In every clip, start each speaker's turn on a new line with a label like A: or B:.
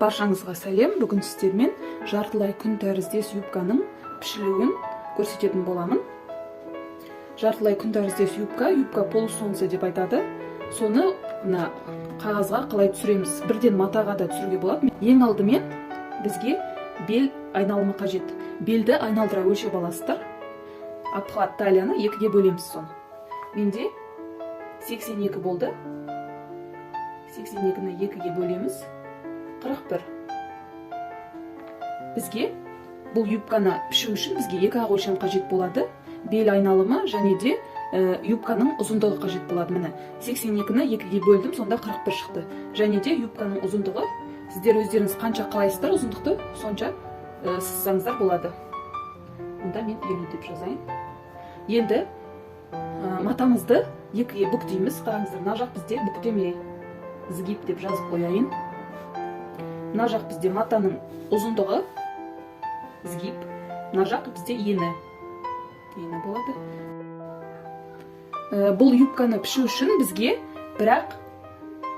A: Баршаңызға сәлем. Бүгін сіздермен жартылай күн тәріздес юбканың пішілуін көрсететін боламын. Жартылай күн тәріздес юбка полусолнце деп айтады. Соны мына қағазға қалай түсіреміз? Бірден матаға да түсіруге болады. Ең алдымен бізге бел айналымы қажет. Белді айналдыра өлшеп аласыздар. Обхват талияны екіге бөлеміз соны. Менде 82 болды. 82-ні екіге бөлеміз. 41. Бізге бұл юбканы пішу үшін бізге екі ақ өлшем қажет болады. Бел айналымы және де юбканың ұзындығы қажет болады. Міне 82-ні екіге бөлдім, сонда 41 шықты. Және де юбканың ұзындығы, сіздер өздеріңіз қанша қалайсыздар ұзындықты, сонша сызсаңыздар болады. Онда мен 50 деп жазайын. Енді матамызды екіге бүктейміз. Қараңыздар, мына жақ бізде бүктеме, згиб деп жазып қояйын. Мына жақ бізде матаның ұзындығы, згиб, мына жақ бізде ені болады. Бұл юбканы пішу үшін бізге бірақ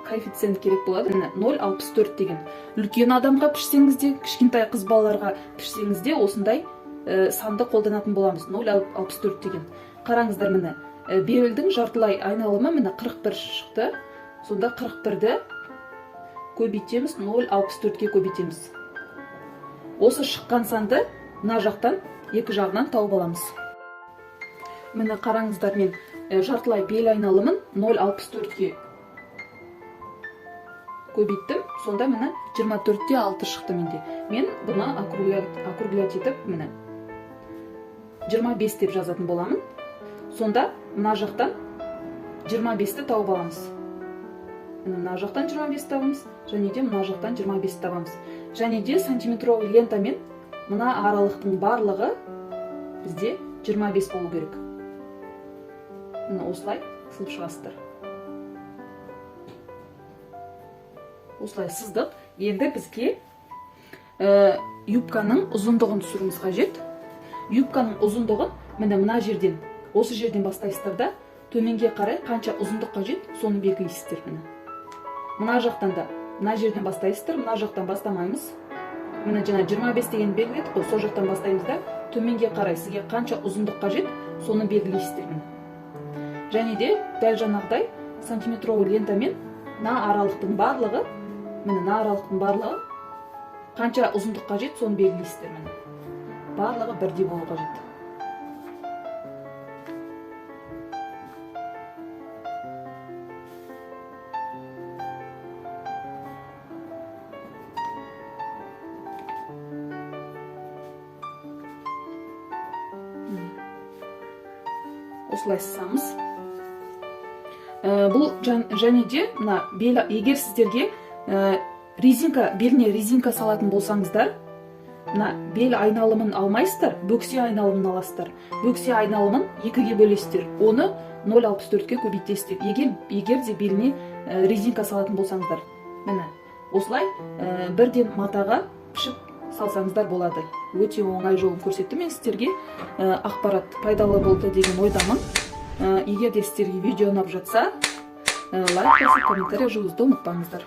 A: коэффициент керек болады. 0,64 деген. Үлкен адамға пішсеңіз де, кішкентай қыз балаларға пішсеңіз де осындай санды қолданатын боламыз. 0,64 деген. Қараңыздар, міне белдің жартылай айналымы міне 41 шықты. Сонда 41-ді көбейтеміз, 0,64-ке көбейтеміз. Осы шыққан санды мына жақтан екі жағынан тауып аламыз. Міне қараңыздар, мен жартылай бел айналымын 0,64-ке көбейттім. Сонда міне 24-те 6 шықты менде. Мен бұны округлять етіп, міне 25 деп жазатын боламын. Сонда мына жақтан 25-ті тауып аламыз. Мына жақтан 25 табамыз, және де мына жақтан 25 табамыз. Және де сантиметровый лентамен мына аралықтың барлығы бізде 25 болу керек. Мына осылай сызып шығасыздар. Осылай сыздық. Енді бізге юбканың ұзындығын түсіруіміз қажет. Юбканың ұзындығын мына жерден, осы жерден бастайсыздар да, төменге қарай қанша ұзындық қажет, соны белгілейсіздер. Мына жақтан да, мына жерден бастайсыздар, мына жақтан бастамаймыз. Міне жаңа 25 деген белгіледік қой, сол жақтан бастаймыз да, төменге қарай сізге қанша ұзындық қажет, соны белгілейсіздер. Және де дәл жаңағыдай сантиметровый лентамен мына аралықтың барлығы, мына аралықтың барлығы қанша ұзындық қажет, соны белгілейсіздер. Барлығы бірдей болу қажет. Осылай сызамыз. Бұл және де егер сіздерге беліне резинка салатын болсаңыздар, бел айналымын алмайсыздар, бөксе айналымын аласыздар. Бөксе айналымын екіге бөлесіздер. Оны 0,64-ке көбейтесіздер. Егер де беліне резинка салатын болсаңыздар. Міне осылай бірден матаға пішіп салсаңыздар болады. Өте оңай жолын көрсетті. Мен сіздерге ақпарат пайдалы болды деген ойдамын. Егер де сіздерге видео ұнап жатса, лайк басып, комментарий жазуды ұмытпаңыздар.